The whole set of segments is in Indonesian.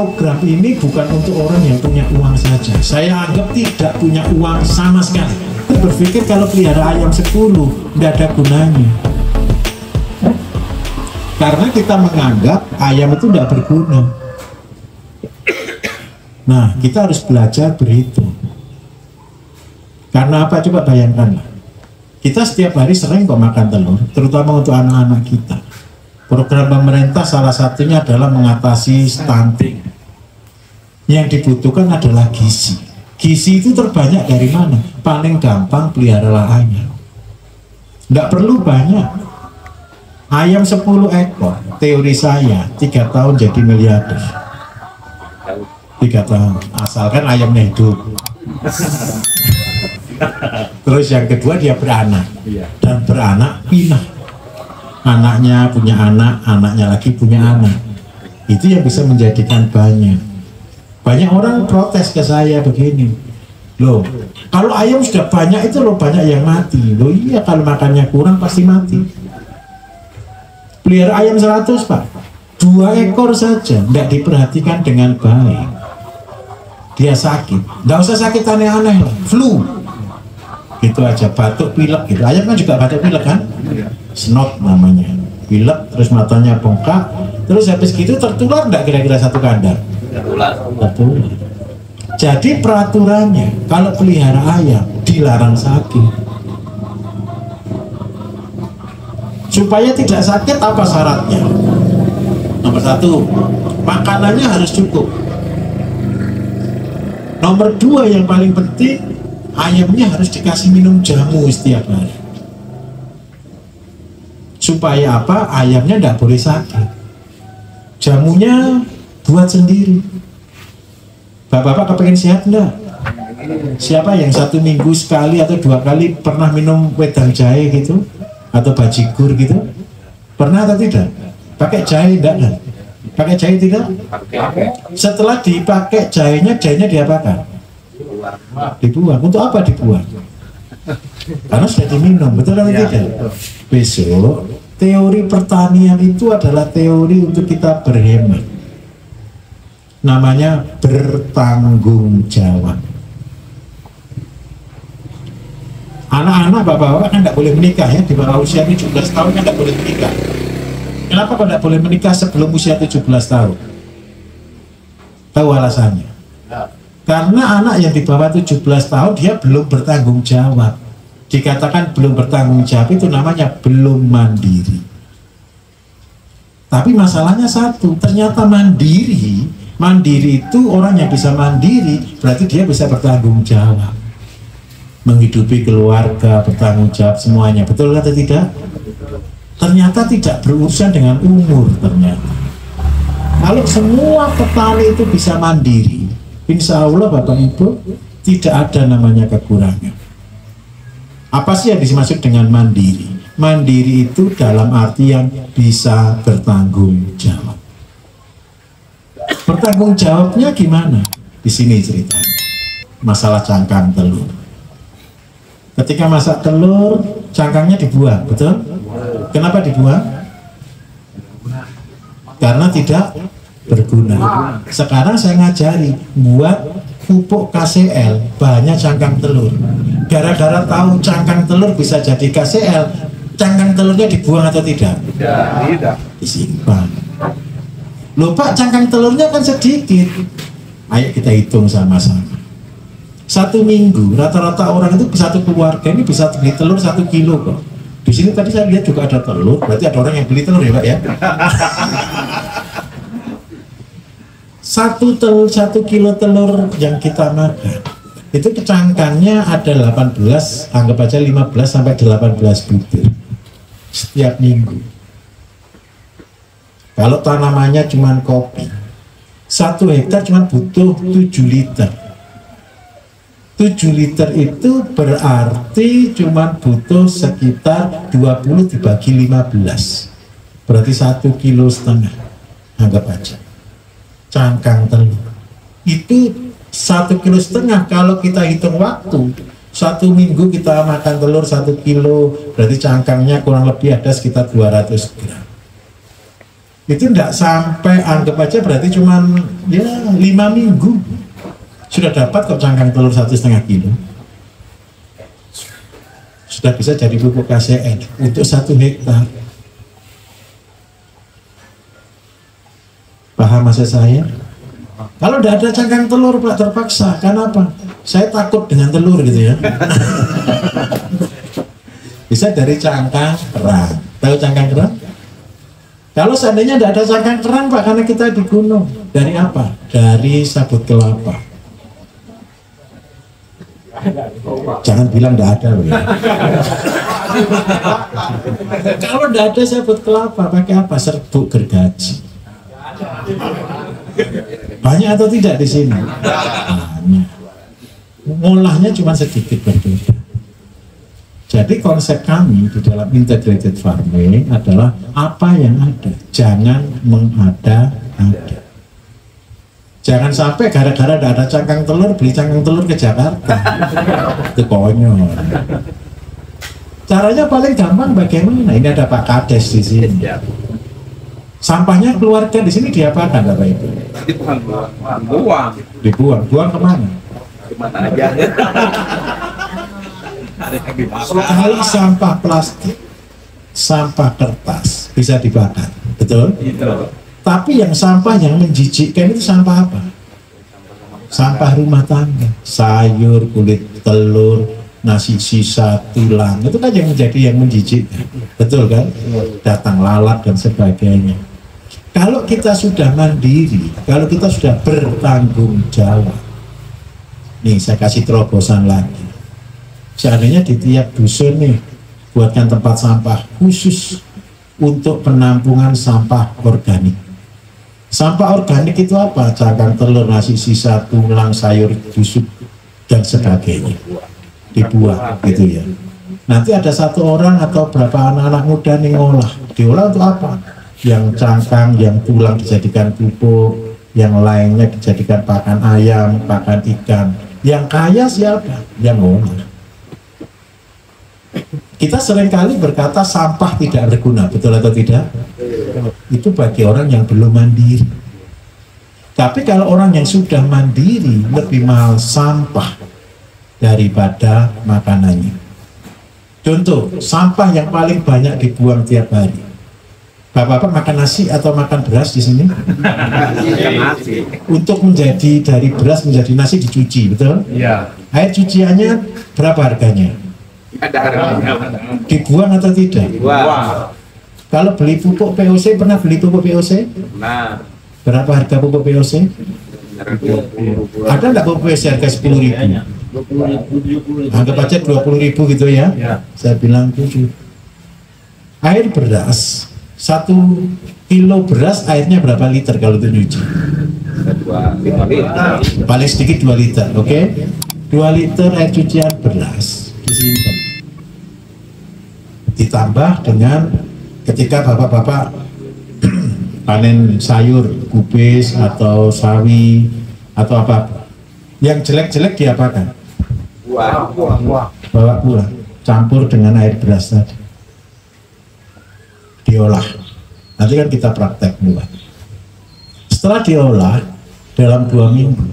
program ini bukan untuk orang yang punya uang saja. Saya anggap tidak punya uang sama sekali. Saya berpikir kalau pelihara ayam 10 tidak ada gunanya. Karena kita menganggap ayam itu tidak berguna. Nah, kita harus belajar berhitung. Karena apa? Coba bayangkanlah. Kita setiap hari sering kok makan telur, terutama untuk anak-anak kita. Program pemerintah salah satunya adalah mengatasi stunting. Yang dibutuhkan adalah gizi. Gizi itu terbanyak dari mana? Paling gampang peliharalah ayam. Tidak perlu banyak. Ayam 10 ekor, teori saya 3 tahun jadi miliarder. 3 tahun, asalkan ayamnya hidup. Terus yang kedua dia beranak, dan beranak pinah. Anaknya punya anak, anaknya lagi punya anak. Itu yang bisa menjadikan banyak. Banyak orang protes ke saya begini, loh, kalau ayam sudah banyak itu loh banyak yang mati. Loh iya, kalau makannya kurang pasti mati. Pelihara ayam 100 Pak, 2 ekor saja tidak diperhatikan dengan baik, dia sakit. Nggak usah sakit aneh-aneh lah, flu gitu aja, batuk pilek gitu. Ayam kan juga batuk pilek kan, snot namanya, pilek, terus matanya bengkak, terus habis gitu tertular nggak kira-kira satu kandang? Tertular. Jadi peraturannya kalau pelihara ayam dilarang sakit. Supaya tidak sakit apa syaratnya? Nomor 1, makanannya harus cukup. Nomor 2 yang paling penting, ayamnya harus dikasih minum jamu setiap hari. Supaya apa? Ayamnya tidak boleh sakit. Jamunya buat sendiri. Bapak-bapak kepengen sehat enggak? Siapa yang 1 minggu sekali atau 2 kali pernah minum wedang jahe gitu? Atau bajigur gitu? Pernah atau tidak? Pakai jahe enggak kan? Pakai jahe tidak? Setelah dipakai jahenya diapakan? Dibuang. Untuk apa dibuang? Karena sudah diminum, betul atau tidak? Besok teori pertanian itu adalah teori untuk kita berhemat. Namanya bertanggung jawab. Anak-anak bapak-bapak kan tidak boleh menikah ya, di bawah usia 17 tahun kan tidak boleh menikah. Kenapa kok tidak boleh menikah sebelum usia 17 tahun? Tahu alasannya? Karena anak yang di bawah 17 tahun dia belum bertanggung jawab. Dikatakan belum bertanggung jawab itu namanya belum mandiri. Tapi masalahnya satu, ternyata mandiri itu orang yang bisa mandiri berarti dia bisa bertanggung jawab, menghidupi keluarga, bertanggung jawab semuanya. Betul atau tidak? Ternyata tidak berurusan dengan umur. Ternyata kalau semua petani itu bisa mandiri, insya Allah Bapak Ibu tidak ada namanya kekurangan. Apa sih yang dimaksud dengan mandiri? Mandiri itu dalam artian bisa bertanggung jawab. Bertanggung jawabnya gimana? Di sini ceritanya. Masalah cangkang telur. Ketika masak telur, cangkangnya dibuang, betul? Kenapa dibuang? Karena tidak berguna. Sekarang saya ngajari buat pupuk KCL banyak cangkang telur. Gara-gara tahu cangkang telur bisa jadi KCL, cangkang telurnya dibuang atau tidak? Tidak. Disimpan. Loh Pak, cangkang telurnya kan sedikit. Ayo kita hitung sama-sama. 1 minggu rata-rata orang itu satu keluarga ini bisa beli telur 1 kilo kok. Di sini tadi saya lihat juga ada telur, berarti ada orang yang beli telur ya Pak ya. 1 kilo telur yang kita makan itu cangkangnya ada 18, anggap aja 15 sampai 18 butir setiap minggu. Kalau tanamannya cuma kopi, 1 hektar cuma butuh 7 liter. 7 liter itu berarti cuma butuh sekitar 20 dibagi 15, berarti 1,5 kilo. Anggap aja cangkang telur itu 1,5 kilo. Kalau kita hitung waktu 1 minggu kita makan telur 1 kilo, berarti cangkangnya kurang lebih ada sekitar 200 gram. Itu tidak sampai, anggap aja berarti cuman ya 5 minggu sudah dapat kok cangkang telur 1,5 kilo. Sudah bisa jadi pupuk KCN untuk 1 hektar. Paham maksud saya? Kalau tidak ada cangkang telur Pak, terpaksa. Kenapa? Saya takut dengan telur gitu ya. Bisa dari cangkang kerang. Tahu cangkang kerang? Kalau seandainya tidak ada cangkang kerang Pak, karena kita di gunung. Dari apa? Dari sabut kelapa. Jangan bilang tidak ada loh ya. Kalau tidak ada sabut kelapa, pakai apa? Serbuk gergaji. Banyak atau tidak di sini? Banyak. Ngolahnya cuma sedikit berbeda. Jadi konsep kami di dalam integrated farming adalah apa yang ada, jangan mengada-ada. Jangan sampai gara-gara tidak ada cangkang telur, beli cangkang telur ke Jakarta. Itu konyol. Caranya paling gampang bagaimana? Ini ada Pak Kades di sini. Sampahnya keluarga di sini diapakan Bapak Ibu? Dibuang. Dibuang. Buang kemana? Kemana aja. Kalau sampah plastik, sampah kertas bisa dibakar, betul? Tapi yang sampah yang menjijikkan itu sampah apa? Sampah rumah tangga, sayur, kulit telur, nasi sisa, tulang, itu kan yang menjadi yang menjijikkan, betul kan? Datang lalat dan sebagainya. Kalau kita sudah mandiri, kalau kita sudah bertanggung jawab, nih saya kasih terobosan lagi. Seandainya di tiap dusun nih buatkan tempat sampah khusus untuk penampungan sampah organik. Sampah organik itu apa? Cangkang telur, nasi sisa, tulang, sayur busuk dan sebagainya dibuang gitu ya. Nanti ada 1 orang atau berapa anak-anak muda nih ngolah. Diolah untuk apa? Yang cangkang, yang tulang dijadikan pupuk, yang lainnya dijadikan pakan ayam, pakan ikan. Yang kaya siapa? Yang ngolah. Kita seringkali berkata sampah tidak berguna, betul atau tidak? Itu bagi orang yang belum mandiri. Tapi kalau orang yang sudah mandiri, lebih mahal sampah daripada makanannya. Contoh, sampah yang paling banyak dibuang tiap hari. Bapak-bapak makan nasi atau makan beras di sini? Untuk menjadi dari beras menjadi nasi dicuci, betul? Iya. Air cuciannya berapa harganya? Ada harganya. Dibuang atau tidak? Dibuang. Kalau beli pupuk POC, pernah beli pupuk POC? Nah. Berapa harga pupuk POC? Ada nggak pupuk POC harga 10.000? Anggap aja 20.000 gitu ya. Saya bilang 7. Air beras, 1 kilo beras airnya berapa liter kalau itu nyuci? 2 liter. Paling sedikit 2 liter, oke? 2 liter air cucian beras disimpan. Ditambah dengan ketika bapak-bapak panen sayur, kubis atau sawi atau apa, yang jelek-jelek diapakan? Bawa pulang, campur dengan air beras tadi, diolah. Nanti kan kita praktek buat. Setelah diolah dalam 2 minggu,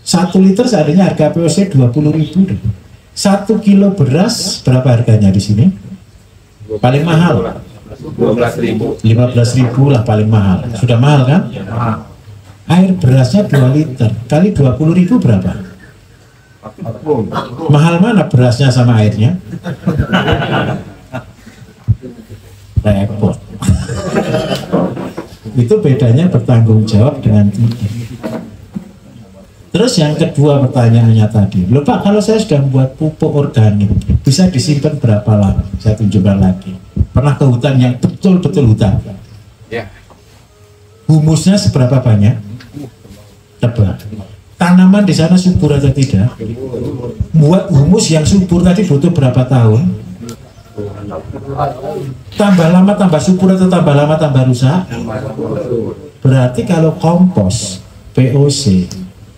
1 liter seandainya harga POC 20.000. 1 kilo beras berapa harganya di sini? Paling mahal 12.000. 15.000 lah paling mahal. Sudah mahal kan? Air berasnya 2 liter kali 20.000 berapa? Mahal mana berasnya sama airnya? Repot. Itu bedanya bertanggung jawab dengan tidak. Terus yang kedua pertanyaannya tadi, loh Pak, kalau saya sudah membuat pupuk organik, bisa disimpan berapa lama? Saya tunjukkan lagi. Pernah ke hutan yang betul-betul hutan? Ya. Humusnya seberapa banyak? Tebal. Tanaman di sana subur atau tidak? Buat humus yang subur tadi butuh berapa tahun? Tambah lama tambah subur atau tambah lama tambah rusak? Berarti kalau kompos, POC,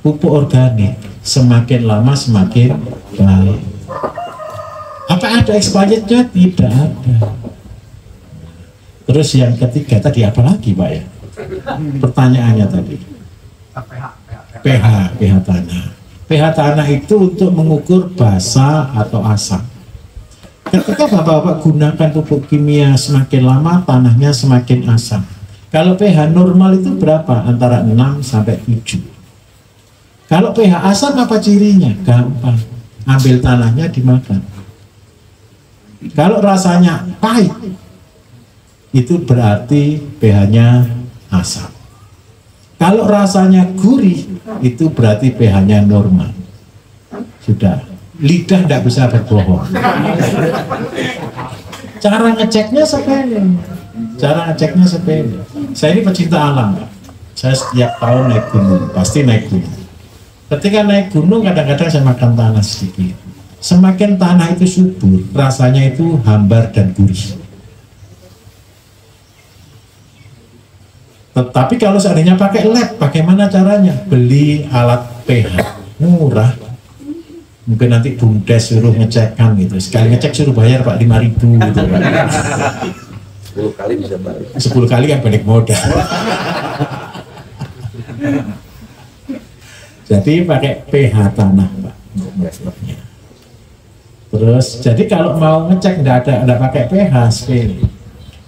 pupuk organik, semakin lama semakin baik. Apa ada expirednya? Tidak ada. Terus yang ketiga tadi apa lagi Pak ya? Pertanyaannya tadi. pH tanah. pH tanah itu untuk mengukur basa atau asam. Ketika Bapak-Bapak gunakan pupuk kimia semakin lama tanahnya semakin asam. Kalau pH normal itu berapa? Antara 6 sampai 7. Kalau pH asam apa cirinya? Gampang. Ambil tanahnya dimakan. Kalau rasanya pahit, itu berarti pH-nya asam. Kalau rasanya gurih, itu berarti pH-nya normal. Sudah, lidah tidak bisa berbohong. Cara ngeceknya sepele. Saya ini pecinta alam, Pak. Saya setiap tahun naik gunung, pasti naik gunung. Ketika naik gunung, kadang-kadang saya makan tanah sedikit. Semakin tanah itu subur, rasanya itu hambar dan gurih. Tetapi kalau seandainya pakai lab, bagaimana caranya? Beli alat pH murah. Mungkin nanti BUMDes suruh ngecekkan gitu. Sekali ngecek suruh bayar Pak 5.000 gitu Pak. 10 kali bisa balik. 10 kali kan balik modal. Jadi pakai pH tanah Pak. Terus jadi kalau mau ngecek enggak pakai pH sekali.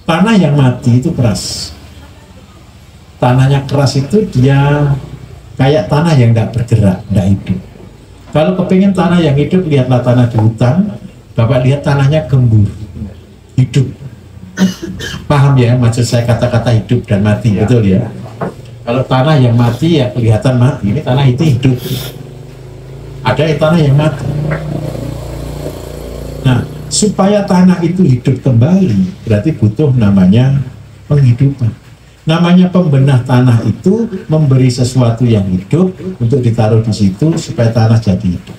Tanah yang mati itu keras. Tanahnya keras itu dia kayak tanah yang tidak bergerak, tidak hidup. Kalau kepingin tanah yang hidup, lihatlah tanah di hutan. Bapak lihat tanahnya gembur, hidup. Paham ya maksud saya kata-kata hidup dan mati, betul ya? Kalau tanah yang mati ya kelihatan mati. Ini tanah itu hidup. Ada yang tanah yang mati. Nah, supaya tanah itu hidup kembali, berarti butuh namanya penghidupan. Namanya pembenah tanah itu memberi sesuatu yang hidup untuk ditaruh di situ supaya tanah jadi hidup.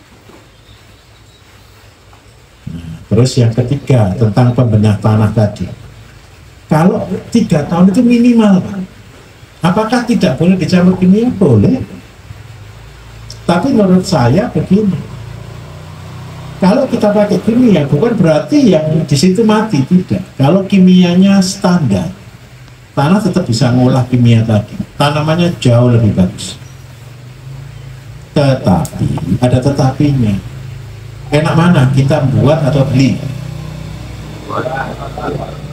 Nah, terus yang ketiga tentang pembenah tanah tadi. Kalau 3 tahun itu minimal, Pak. Apakah tidak boleh dicampur kimia? Boleh. Tapi menurut saya begini. Kalau kita pakai kimia bukan berarti yang di situ mati, tidak. Kalau kimianya standar, tanah tetap bisa ngolah kimia tadi. Tanamannya jauh lebih bagus. Tetapi, ada tetapinya. Enak mana? Kita buat atau beli?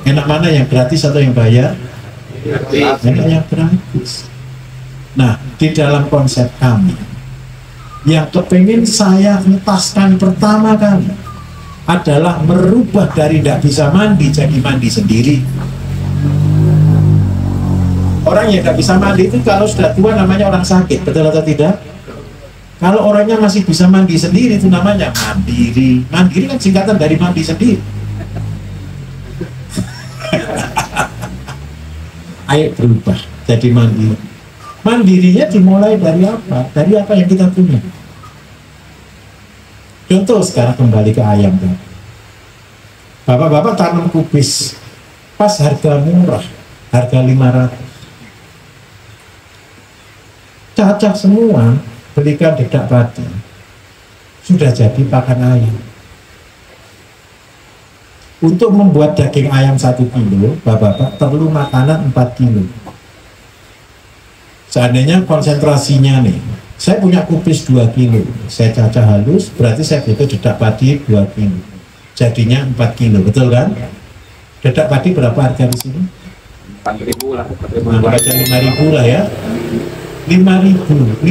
Enak mana, yang gratis atau yang bayar? Enak yang gratis. Nah, di dalam konsep kami, yang kepingin saya entaskan pertama kali adalah merubah dari tidak bisa mandi jadi mandi sendiri. Orang yang tidak bisa mandi itu kalau sudah tua namanya orang sakit, betul atau tidak? Kalau orangnya masih bisa mandi sendiri itu namanya mandiri. Mandiri kan singkatan dari mandi sendiri. Ayo berubah jadi mandiri. Mandirinya dimulai dari apa? Dari apa yang kita punya. Contoh sekarang kembali ke ayam. Bapak-bapak tanam kubis pas harga murah, harga 500. Cacah semua, belikan dedak padi, sudah jadi pakan ayam. Untuk membuat daging ayam 1 kilo, bapak-bapak perlu makanan 4 kilo. Seandainya konsentrasinya nih, saya punya kubis 2 kilo, saya cacah halus, berarti saya butuh dedak padi 2 kilo. Jadinya 4 kilo, betul kan? Dedak padi berapa harga di sini? 4.000 lah. 5.000 lah ya. 5.000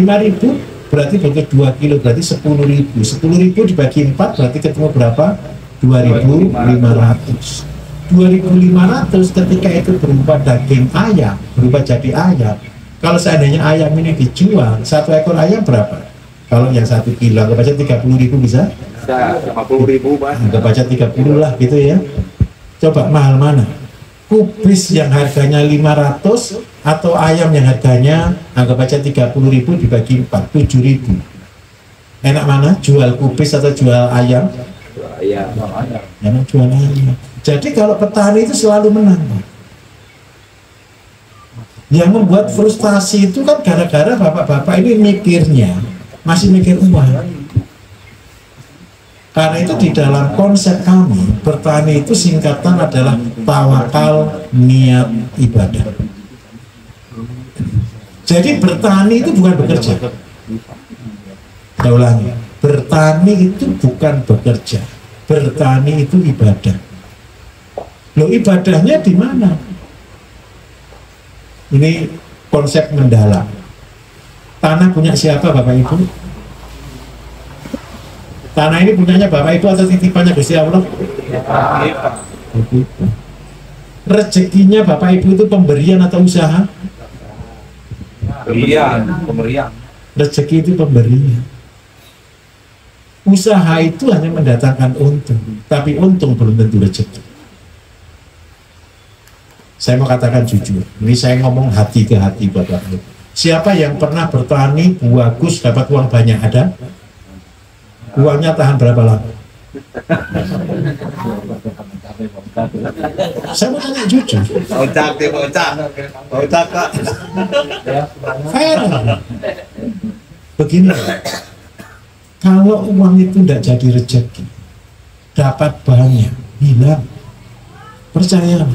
berarti butuh 2 kilo, berarti 10.000. 10.000 dibagi 4 berarti ketemu berapa? 2.500. 2.500 ketika itu berupa daging ayam, berubah jadi ayam. Kalau seandainya ayam ini dijual, 1 ekor ayam berapa? Kalau yang 1 kilo, anggap aja 30.000 bisa? Bisa 50.000 Mas. Anggap aja 30 lah gitu ya. Coba mahal mana? Kubis yang harganya 500 atau ayam yang harganya anggap aja 30.000 dibagi 4, 7.000. Enak mana? Jual kubis atau jual ayam? Ayam. Enak jual ayam. Jadi kalau petani itu selalu menang. Yang membuat frustasi itu kan gara-gara bapak-bapak ini mikirnya masih mikir uang. Karena itu di dalam konsep kami, bertani itu singkatan adalah tawakal, niat, ibadah. Jadi bertani itu bukan bekerja. Saya ulangi, bertani itu bukan bekerja. Bertani itu ibadah. Loh, ibadahnya di mana? Ini konsep mendalam. Tanah punya siapa Bapak Ibu? Tanah ini punyanya Bapak Ibu atau titipannya Gusti Allah? Rezekinya Bapak Ibu itu pemberian atau usaha? Pemberian. Rezeki itu pemberian. Usaha itu hanya mendatangkan untung, tapi untung belum tentu rezeki. Saya mau katakan jujur, ini saya ngomong hati ke hati Bapak Ibu. Siapa yang pernah bertani bagus dapat uang banyak, ada? Uangnya tahan berapa lama? Saya mau tanya jujur. Fair. Begini, kalau uang itu tidak jadi rezeki, dapat banyak, hilang, percaya.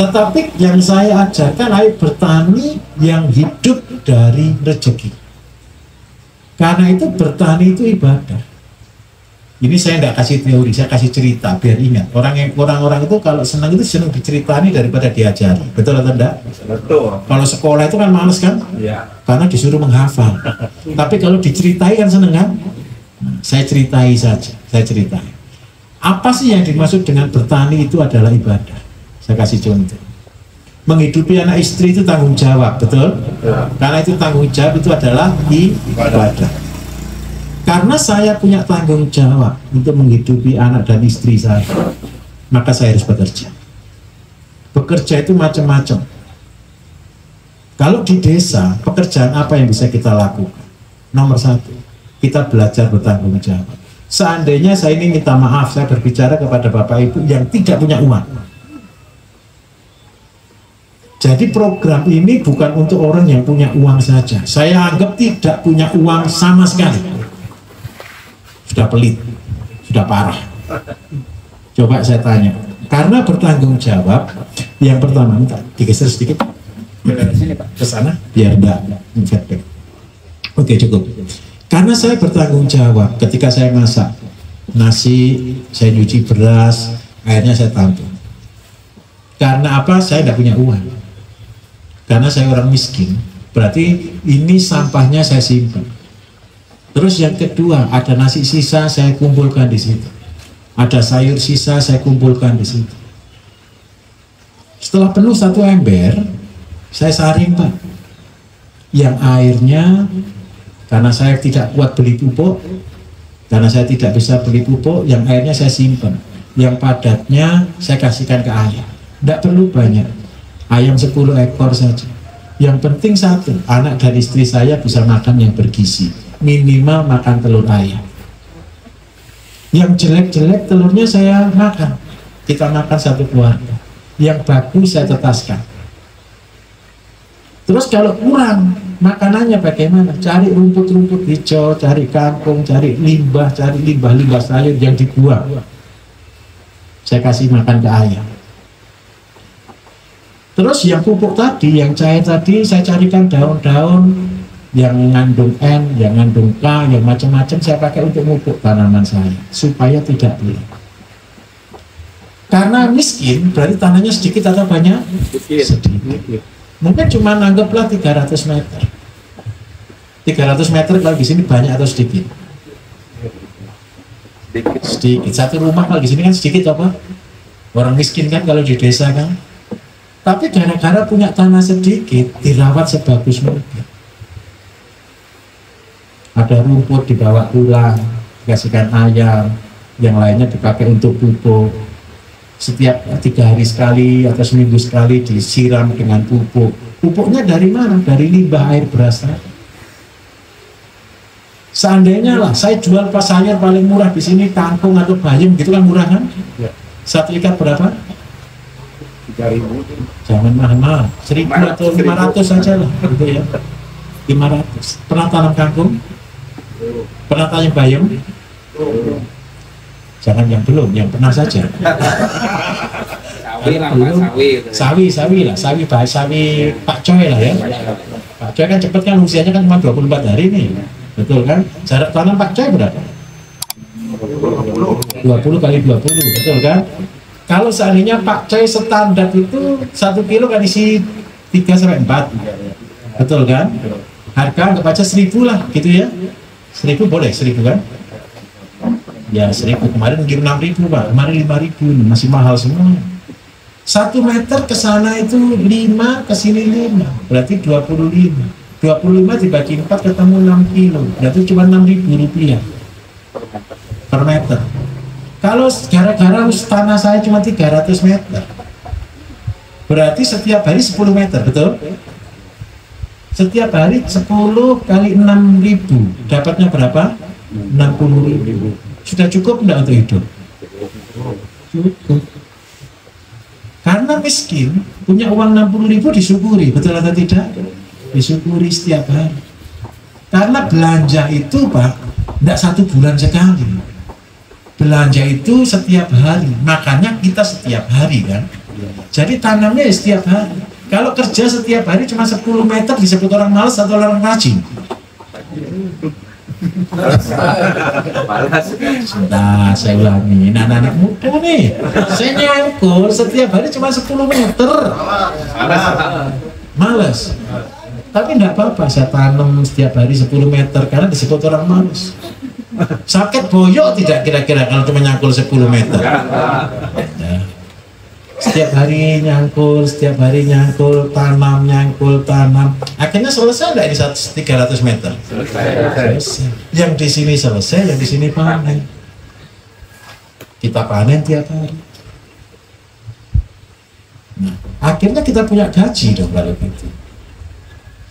Tetapi yang saya ajarkan ayo bertani yang hidup dari rezeki. Karena itu bertani itu ibadah. Ini saya tidak kasih teori, saya kasih cerita biar ingat. Orang-orang itu kalau senang itu senang diceritani daripada diajari. Betul atau tidak? Betul. Kalau sekolah itu kan males kan? Iya. Karena disuruh menghafal. Tapi kalau diceritai kan seneng kan? Nah, saya ceritai saja, saya ceritai. Apa sih yang dimaksud dengan bertani itu adalah ibadah? Saya kasih contoh. Menghidupi anak istri itu tanggung jawab, betul? Ya. Karena itu tanggung jawab itu adalah ibadah. Karena saya punya tanggung jawab untuk menghidupi anak dan istri saya, maka saya harus bekerja. Bekerja itu macam-macam. Kalau di desa, pekerjaan apa yang bisa kita lakukan? Nomor satu, kita belajar bertanggung jawab. Seandainya saya ini minta maaf, saya berbicara kepada Bapak Ibu yang tidak punya uang. Jadi program ini bukan untuk orang yang punya uang saja. Saya anggap tidak punya uang sama sekali. Sudah pelit, sudah parah. Coba saya tanya, karena bertanggung jawab, yang pertama, minta digeser sedikit ke sana, biar enggak infeksi. Oke, cukup. Karena saya bertanggung jawab, ketika saya masak nasi, saya nyuci beras, akhirnya saya tampung. Karena apa? Saya tidak punya uang. Karena saya orang miskin, berarti ini sampahnya saya simpan. Terus yang kedua, ada nasi sisa saya kumpulkan di situ. Ada sayur sisa saya kumpulkan di situ. Setelah penuh satu ember, saya saring Pak. Yang airnya, karena saya tidak kuat beli pupuk, karena saya tidak bisa beli pupuk, yang airnya saya simpan. Yang padatnya saya kasihkan ke ayam. Tidak perlu banyak. Ayam 10 ekor saja. Yang penting satu, anak dan istri saya bisa makan yang bergizi. Minimal makan telur ayam. Yang jelek-jelek telurnya saya makan. Kita makan satu keluarga. Yang bagus saya tetaskan. Terus kalau kurang makanannya bagaimana? Cari rumput-rumput hijau, cari kangkung, cari limbah sayur yang dibuang. Saya kasih makan ke ayam. Terus yang pupuk tadi, yang cair tadi, saya carikan daun-daun yang mengandung N, yang mengandung K, yang macam-macam saya pakai untuk pupuk tanaman saya supaya tidak beli. Karena miskin, berarti tanahnya sedikit atau banyak? Sedikit. Mungkin cuma anggaplah 300 meter. 300 meter kalau di sini banyak atau sedikit? Sedikit. Satu rumah kalau di sini kan sedikit apa? Orang miskin kan kalau di desa kan. Tapi gara-gara punya tanah sedikit, dirawat sebagus mungkin. Ada rumput dibawa pulang, dikasihkan ayam, yang lainnya dipakai untuk pupuk. Setiap 3 hari sekali atau seminggu sekali disiram dengan pupuk. Pupuknya dari mana? Dari limbah air beras. Seandainya lah, saya jual pas sayur paling murah di sini kangkung atau bayam gitu kan murah kan? Satu ikat berapa? 3.000. Jangan mahal-mahal, 1.000 atau 500 saja lah, gitu ya. 500. Pernah tanam kangkung? Pernah tanya bayam? Jangan yang belum, yang pernah saja. Sawi lah, Pak, sawi. Sawi bahasa sawi Pak Coy lah ya. Pak Coy kan cepet kan, usianya kan cuma 24 hari nih. Betul kan? Jarak tanam Pak Coy berapa? 20 kali 20, betul kan? Kalau seandainya Pak Coy standar itu 1 kilo kan isi 3-4, betul kan? Harga anggap aja 1.000 lah gitu ya. 1.000 boleh, 1.000 kan? Ya 1.000, kemarin mungkin 6.000 Pak, kemarin 5.000, masih mahal semua. 1 meter ke sana itu 5, ke sini 5, berarti 25. 25 dibagi 4 ketemu 6 kilo, berarti cuma 6.000 rupiah per meter. Kalau gara-gara tanah saya cuma 300 meter, berarti setiap hari 10 meter, betul? Setiap hari 10 kali 6.000, dapatnya berapa? 60.000. Sudah cukup enggak untuk hidup? Cukup. Karena miskin, punya uang 60.000 disyukuri, betul atau tidak? Disyukuri setiap hari. Karena belanja itu Pak, tidak 1 bulan sekali. Belanja itu setiap hari, makanya kita setiap hari kan. Jadi tanamnya ya setiap hari. Kalau kerja setiap hari cuma 10 meter disebut orang malas atau orang rajin? Malas. Nah, saya ulangi. Nah, anak muda nih, saya nyangkul setiap hari cuma 10 meter. Malas. Tapi enggak apa-apa, saya tanam setiap hari 10 meter karena disebut orang malas. Sakit boyok tidak kira-kira kalau cuma nyangkul 10 meter? Nah, setiap hari nyangkul, tanam. Akhirnya selesai enggak di 300 meter? Selesai. Yang di sini selesai, yang di sini panen. Kita panen tiap hari. Nah, akhirnya kita punya gaji dong kalau gitu.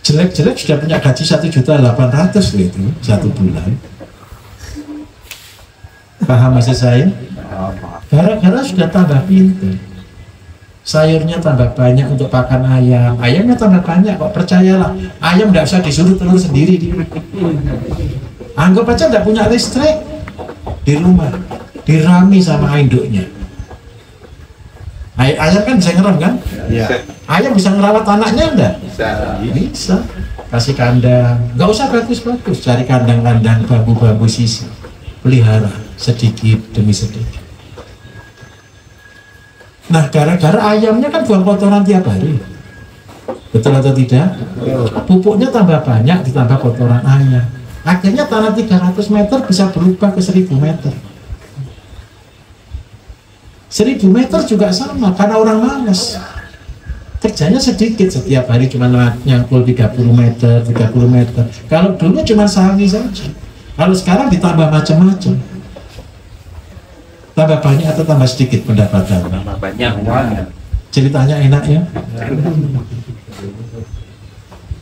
Jelek-jelek sudah punya gaji 1.800.000 itu 1 bulan. Paham maksud saya? Gara-gara sudah tambah pintar. Sayurnya tambah banyak untuk pakan ayam, ayamnya tambah banyak kok, percayalah. Ayam tidak usah disuruh telur sendiri. Anggap aja tidak punya listrik di rumah, dirami sama induknya. Ayam kan bisa ngeram kan? Iya. Ayam bisa ngerawat anaknya enggak? Bisa. Kasih kandang, nggak usah bagus-bagus, cari kandang-kandang bambu-bambu sisi, pelihara sedikit demi sedikit. Nah, gara-gara ayamnya kan buang kotoran tiap hari, betul atau tidak? Pupuknya tambah banyak ditambah kotoran ayam, akhirnya tanah 300 meter bisa berubah ke 1.000 meter. 1.000 meter juga sama, karena orang malas. Kerjanya sedikit, setiap hari cuma nyangkul 30 meter. Kalau dulu cuma sawi saja. Kalau sekarang ditambah macam-macam. Tambah banyak atau tambah sedikit pendapatan? Tambah banyak. Ceritanya enak ya?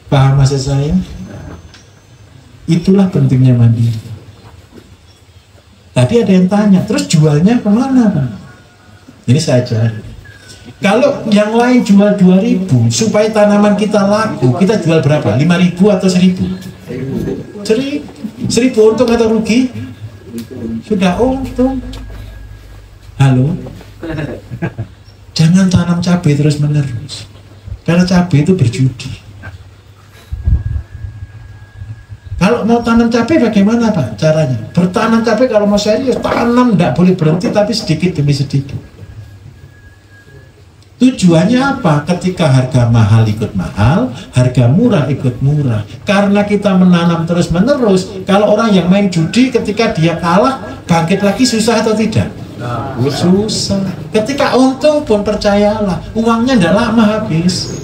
Paham maksud saya? Itulah pentingnya mandiri. Tadi ada yang tanya, terus jualnya kemana Pak? Ini saya cari. Kalau yang lain jual 2.000 supaya tanaman kita laku, kita jual berapa? 5.000 atau 1.000? 1.000 untung atau rugi? Sudah untung. Halo? Jangan tanam cabai terus menerus, karena cabai itu berjudi. Kalau mau tanam cabai bagaimana Pak caranya? Bertanam cabai kalau mau serius, tanam tidak boleh berhenti tapi sedikit demi sedikit. Tujuannya apa? Ketika harga mahal ikut mahal, harga murah ikut murah. Karena kita menanam terus menerus, kalau orang yang main judi ketika dia kalah, bangkit lagi susah atau tidak? Susah. Ketika untung pun percayalah, uangnya tidak lama habis.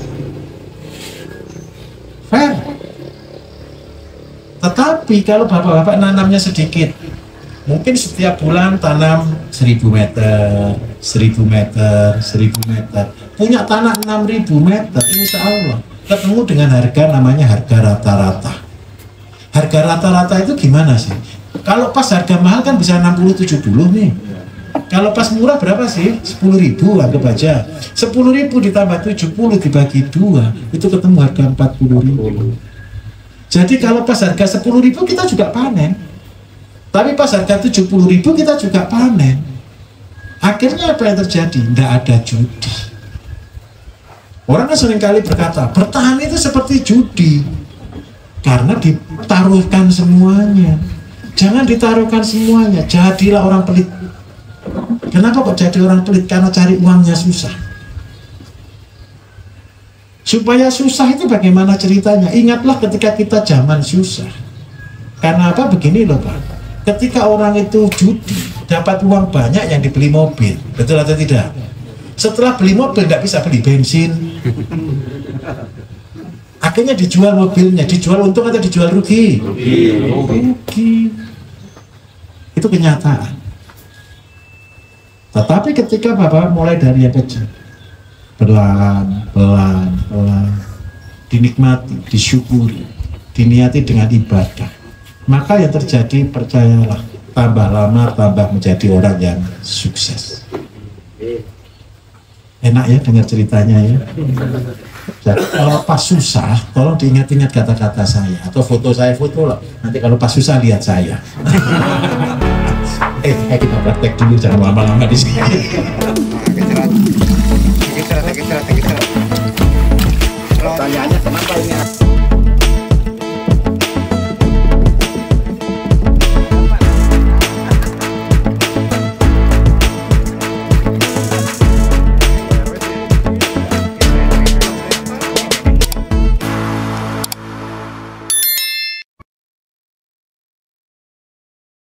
Fair. Tetapi kalau bapak-bapak nanamnya sedikit, mungkin setiap bulan tanam 1.000 meter, 1.000 meter, 1.000 meter, punya tanah 6.000 meter, insya Allah ketemu dengan harga namanya harga rata-rata. Harga rata-rata itu gimana sih? Kalau pas harga mahal kan bisa 60-70 nih. Kalau pas murah berapa sih? 10.000 anggap aja. 10.000 ditambah 70 dibagi 2, itu ketemu harga 40.000. Jadi kalau pas harga 10.000 kita juga panen. Tapi pas harga 70.000 kita juga panen. Akhirnya apa yang terjadi? Tidak ada judi. Orang kan seringkali berkata, bertahan itu seperti judi. Karena ditaruhkan semuanya. Jangan ditaruhkan semuanya. Jadilah orang pelit. Kenapa kok jadi orang pelit? Karena cari uangnya susah. Supaya susah itu bagaimana ceritanya? Ingatlah ketika kita zaman susah. Karena apa? Begini loh Pak. Ketika orang itu judi, dapat uang banyak yang dibeli mobil. Betul atau tidak? Setelah beli mobil nggak bisa beli bensin. Akhirnya dijual mobilnya. Dijual untung atau dijual rugi? Rugi. Itu kenyataan. Tetapi ketika Bapak mulai dari yang kecil, pelan, dinikmati, disyukuri, diniati dengan ibadah, maka yang terjadi, percayalah, tambah lama tambah menjadi orang yang sukses. Enak ya dengar ceritanya ya. Jadi kalau pas susah, tolong diingat-ingat kata-kata saya atau foto saya, foto loh. Nanti kalau pas susah lihat saya. Kita praktek dulu, jangan lama-lama di sini.